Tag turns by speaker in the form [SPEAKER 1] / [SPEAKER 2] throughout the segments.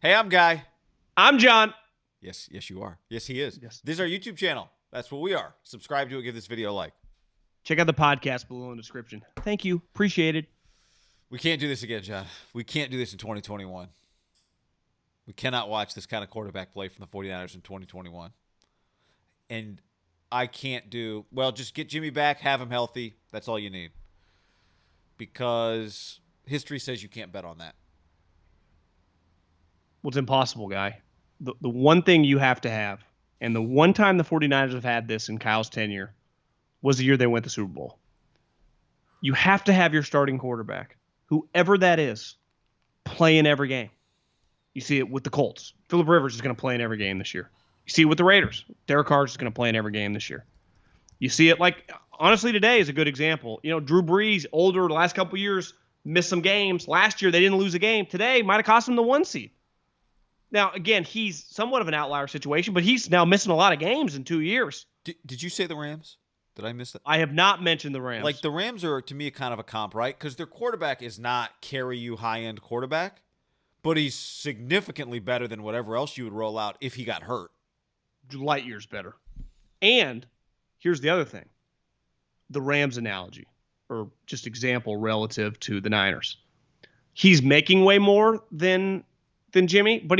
[SPEAKER 1] Hey, I'm Guy.
[SPEAKER 2] I'm John.
[SPEAKER 1] Yes, you are. Yes, he is.
[SPEAKER 2] Yes.
[SPEAKER 1] This is our YouTube channel. That's what we are. Subscribe to it. Give this video a like.
[SPEAKER 2] Check out the podcast below in the description. Thank you. Appreciate it.
[SPEAKER 1] We can't do this again, John. We can't do this in 2021. We cannot watch this kind of quarterback play from the 49ers in 2021. And I can't do, well, just get Jimmy back, have him healthy. That's all you need. Because history says you can't bet on that.
[SPEAKER 2] Well, it's impossible, Guy. The one thing you have to have, and the one time the 49ers have had this in Kyle's tenure, was the year they went to the Super Bowl. You have to have your starting quarterback, whoever that is, play in every game. You see it with the Colts. Phillip Rivers is going to play in every game this year. You see it with the Raiders. Derek Carr is going to play in every game this year. You see it honestly, today is a good example. You know, Drew Brees, older, the last couple of years, missed some games. Last year, they didn't lose a game. Today, might have cost them the 1 seed. Now, again, he's somewhat of an outlier situation, but he's now missing a lot of games in 2 years.
[SPEAKER 1] Did you say the Rams? Did I miss that?
[SPEAKER 2] I have not mentioned the Rams.
[SPEAKER 1] Like, the Rams are, to me, kind of a comp, right? Because their quarterback is not carry-you high-end quarterback, but he's significantly better than whatever else you would roll out if he got hurt.
[SPEAKER 2] Light years better. And here's the other thing. The Rams analogy, or just example relative to the Niners. He's making way more than Jimmy, but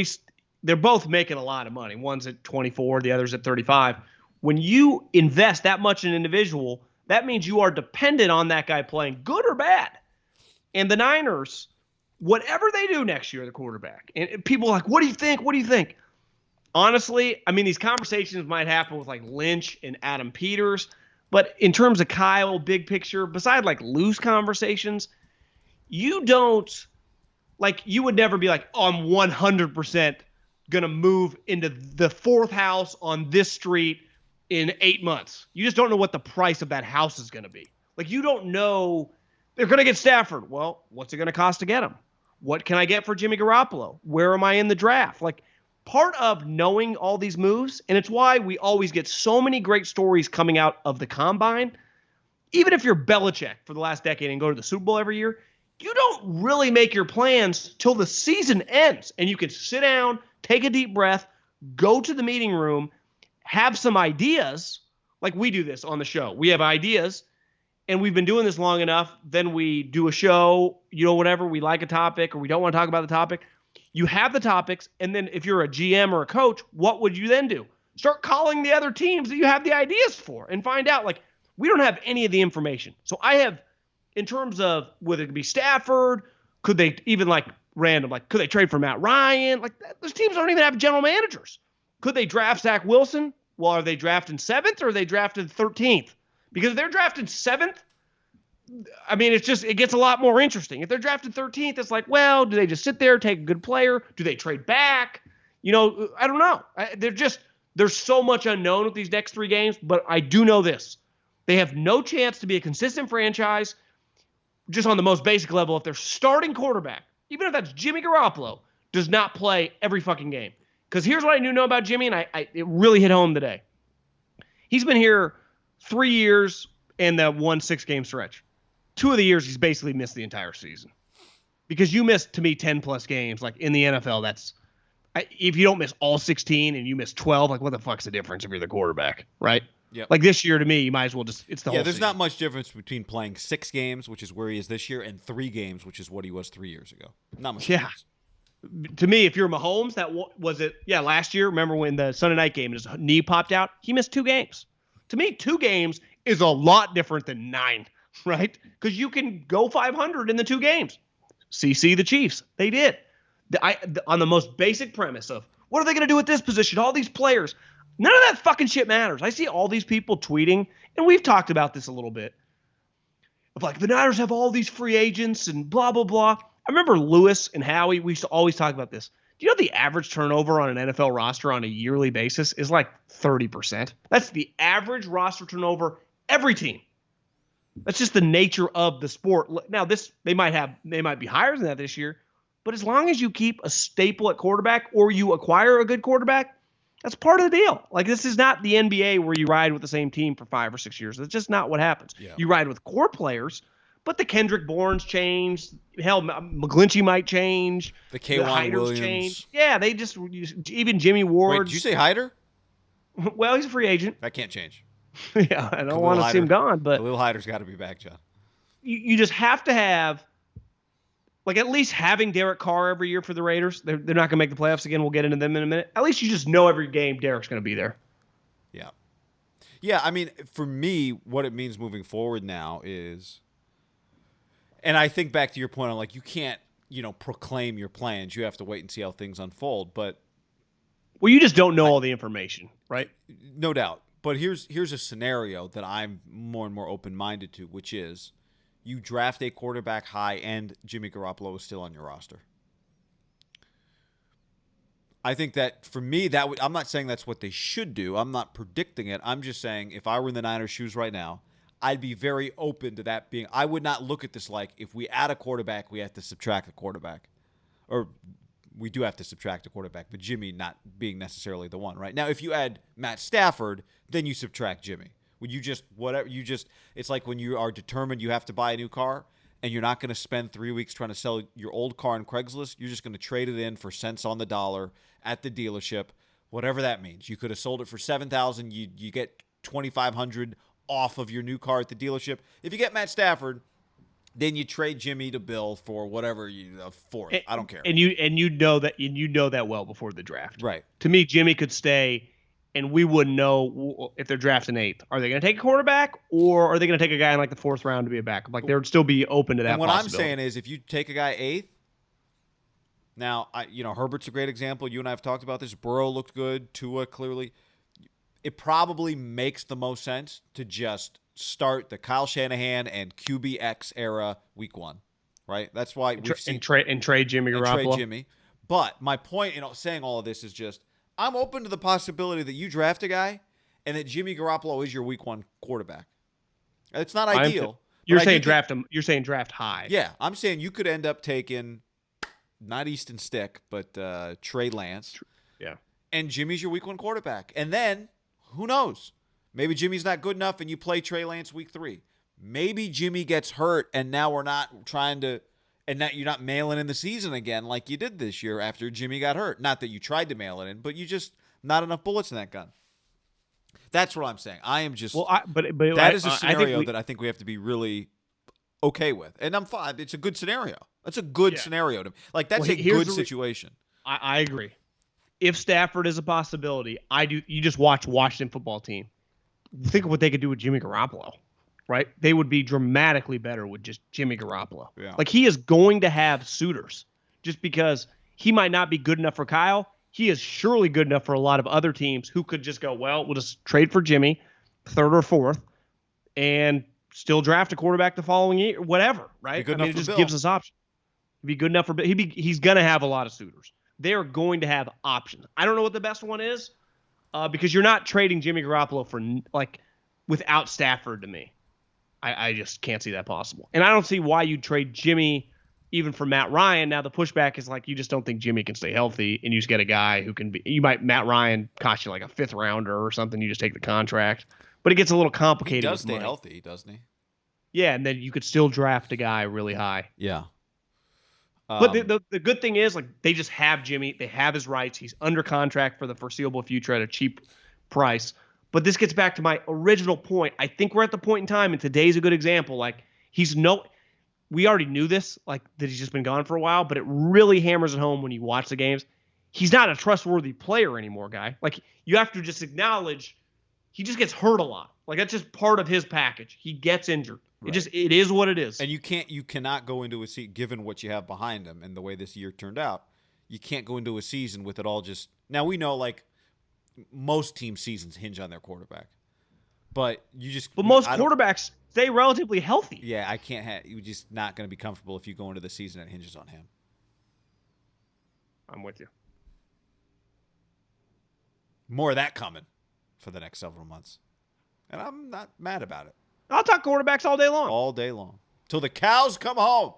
[SPEAKER 2] they're both making a lot of money. One's at 24, the other's at 35. When you invest that much in an individual, that means you are dependent on that guy playing good or bad. And the Niners, whatever they do next year, the quarterback, and people are like, what do you think? What do you think? Honestly, I mean, these conversations might happen with like Lynch and Adam Peters, but in terms of Kyle, big picture, beside like loose conversations, you would never be like, oh, I'm 100% going to move into the fourth house on this street in 8 months. You just don't know what the price of that house is going to be. Like, you don't know. They're going to get Stafford. Well, what's it going to cost to get him? What can I get for Jimmy Garoppolo? Where am I in the draft? Like, part of knowing all these moves, and it's why we always get so many great stories coming out of the combine. Even if you're Belichick for the last decade and go to the Super Bowl every year, you don't really make your plans till the season ends. And you can sit down, take a deep breath, go to the meeting room, have some ideas. Like we do this on the show. We have ideas, and we've been doing this long enough. Then we do a show, whatever. We like a topic or we don't want to talk about the topic. You have the topics, and then if you're a GM or a coach, what would you then do? Start calling the other teams that you have the ideas for and find out, we don't have any of the information. So I have, in terms of whether it could be Stafford, could they even random, could they trade for Matt Ryan? Those teams don't even have general managers. Could they draft Zach Wilson? Well, are they drafting 7th or are they drafted 13th? Because if they're drafted 7th, I mean, it gets a lot more interesting. If they're drafted 13th, it's well, do they just sit there, take a good player? Do they trade back? I don't know. There's so much unknown with these next 3 games, but I do know this. They have no chance to be a consistent franchise just on the most basic level if their starting quarterback, even if that's Jimmy Garoppolo, does not play every fucking game. Because here's what I know about Jimmy, and it really hit home today. He's been here 3 years and that 1 6-game stretch. 2 of the years, he's basically missed the entire season. Because you missed, to me, 10-plus games. In the NFL, if you don't miss all 16 and you miss 12, what the fuck's the difference if you're the quarterback, right?
[SPEAKER 1] Yep.
[SPEAKER 2] This year, to me, you might as well it's the whole
[SPEAKER 1] there's
[SPEAKER 2] season.
[SPEAKER 1] Not much difference between playing 6 games, which is where he is this year, and 3 games, which is what he was 3 years ago. Not much difference.
[SPEAKER 2] To me, if you're Mahomes, last year, remember when the Sunday night game, his knee popped out? He missed 2 games. To me, 2 games is a lot different than 9, right? Because you can go 500 in the 2 games. CC the Chiefs. They did. On the most basic premise of, what are they going to do with this position? All these players. None of that fucking shit matters. I see all these people tweeting, and we've talked about this a little bit, of the Niners have all these free agents and blah, blah, blah. I remember Lewis and Howie, we used to always talk about this. Do you know the average turnover on an NFL roster on a yearly basis is 30%? That's the average roster turnover every team. That's just the nature of the sport. Now, they might be higher than that this year, but as long as you keep a staple at quarterback or you acquire a good quarterback, that's part of the deal. This is not the NBA where you ride with the same team for 5 or 6 years. That's just not what happens.
[SPEAKER 1] Yeah.
[SPEAKER 2] You ride with core players, But the Kendrick Bournes changed. Hell, McGlinchey might change.
[SPEAKER 1] The K1
[SPEAKER 2] Hyder's
[SPEAKER 1] Williams.
[SPEAKER 2] changed. Yeah, they just even Jimmy
[SPEAKER 1] Wait,
[SPEAKER 2] Ward.
[SPEAKER 1] did you say Hyder?
[SPEAKER 2] Well, he's a free agent.
[SPEAKER 1] That can't change.
[SPEAKER 2] Yeah, I don't want to see him gone, but
[SPEAKER 1] Khalil Hyder's got to be back, John.
[SPEAKER 2] You just have to have, like, at least having Derek Carr every year for the Raiders. They're not going to make the playoffs again. We'll get into them in a minute. At least you just know every game Derek's going to be there.
[SPEAKER 1] Yeah. Yeah, I mean, for me, what it means moving forward now is, and I think back to your point on, like, you can't, proclaim your plans. You have to wait and see how things unfold. But
[SPEAKER 2] well, you just don't know all the information, right?
[SPEAKER 1] No doubt. But here's a scenario that I'm more and more open-minded to, which is you draft a quarterback high and Jimmy Garoppolo is still on your roster. I think that for me, I'm not saying that's what they should do. I'm not predicting it. I'm just saying if I were in the Niners' shoes right now, I'd be very open to that being. I would not look at this like if we add a quarterback, we have to subtract a quarterback. Or we do have to subtract a quarterback, but Jimmy not being necessarily the one, right? Now, if you add Matt Stafford, then you subtract Jimmy. When you just, it's like when you are determined you have to buy a new car and you're not going to spend 3 weeks trying to sell your old car on Craigslist. You're just going to trade it in for cents on the dollar at the dealership, whatever that means. You could have sold it for $7,000. You get $2,500 off of your new car at the dealership. If you get Matt Stafford, then you trade Jimmy to Bill for whatever fourth. I don't care.
[SPEAKER 2] And you know that well before the draft.
[SPEAKER 1] Right.
[SPEAKER 2] To me, Jimmy could stay, and we wouldn't know if they're drafting eighth. Are they going to take a quarterback, or are they going to take a guy in like the fourth round to be a backup? Like, they would still be open to that.
[SPEAKER 1] And what
[SPEAKER 2] possibility.
[SPEAKER 1] I'm saying is, if you take a guy eighth, now Herbert's a great example. You and I have talked about this. Burrow looked good. Tua clearly. It probably makes the most sense to just start the Kyle Shanahan and QBX era week 1, right? That's why we've seen
[SPEAKER 2] and trade Jimmy Garoppolo.
[SPEAKER 1] Trade Jimmy. But my point in saying all of this is just I'm open to the possibility that you draft a guy and that Jimmy Garoppolo is your week 1 quarterback. It's not ideal.
[SPEAKER 2] You're saying draft him. You're saying draft high.
[SPEAKER 1] Yeah, I'm saying you could end up taking not Easton Stick, but Trey Lance.
[SPEAKER 2] Yeah.
[SPEAKER 1] And Jimmy's your week 1 quarterback. And then who knows? Maybe Jimmy's not good enough and you play Trey Lance week 3. Maybe Jimmy gets hurt and now we're not trying to – and now you're not mailing in the season again like you did this year after Jimmy got hurt. Not that you tried to mail it in, but you just – not enough bullets in that gun. That's what I'm saying. I am just – that is a scenario that I think we have to be really okay with. And I'm fine. It's a good scenario. That's a good scenario. Like, that's a good situation.
[SPEAKER 2] I agree. If Stafford is a possibility, you just watch Washington football team. Think of what they could do with Jimmy Garoppolo, right? They would be dramatically better with just Jimmy Garoppolo.
[SPEAKER 1] Yeah.
[SPEAKER 2] Like, he is going to have suitors just because he might not be good enough for Kyle. He is surely good enough for a lot of other teams who could just go, well, we'll just trade for Jimmy, third or fourth, and still draft a quarterback the following year, whatever, right? It just gives us options. He'd be good enough for Bill. He's going to have a lot of suitors. They are going to have options. I don't know what the best one is because you're not trading Jimmy Garoppolo for without Stafford to me. I just can't see that possible. And I don't see why you'd trade Jimmy even for Matt Ryan. Now the pushback is like you just don't think Jimmy can stay healthy and you just get a guy who can be – Matt Ryan cost you like a 5th rounder or something. You just take the contract. But it gets a little complicated.
[SPEAKER 1] He does stay healthy, doesn't he?
[SPEAKER 2] Yeah, and then you could still draft a guy really high.
[SPEAKER 1] Yeah.
[SPEAKER 2] But the good thing is, like, they just have Jimmy. They have his rights. He's under contract for the foreseeable future at a cheap price. But this gets back to my original point. I think we're at the point in time, and today's a good example. Like, we already knew this, like, that he's just been gone for a while, but it really hammers it home when you watch the games. He's not a trustworthy player anymore, guy. Like, you have to just acknowledge he just gets hurt a lot. Like, that's just part of his package. He gets injured. Right. It is what it is.
[SPEAKER 1] And you cannot go into a season, given what you have behind him and the way this year turned out, you can't go into a season with it all just – now we know, like, most team seasons hinge on their quarterback. But you just –
[SPEAKER 2] But most quarterbacks stay relatively healthy.
[SPEAKER 1] Yeah, I can't – you're just not going to be comfortable if you go into the season that hinges on him.
[SPEAKER 2] I'm with you.
[SPEAKER 1] More of that coming for the next several months. And I'm not mad about it.
[SPEAKER 2] I'll talk quarterbacks all day long.
[SPEAKER 1] All day long. Till the cows come home.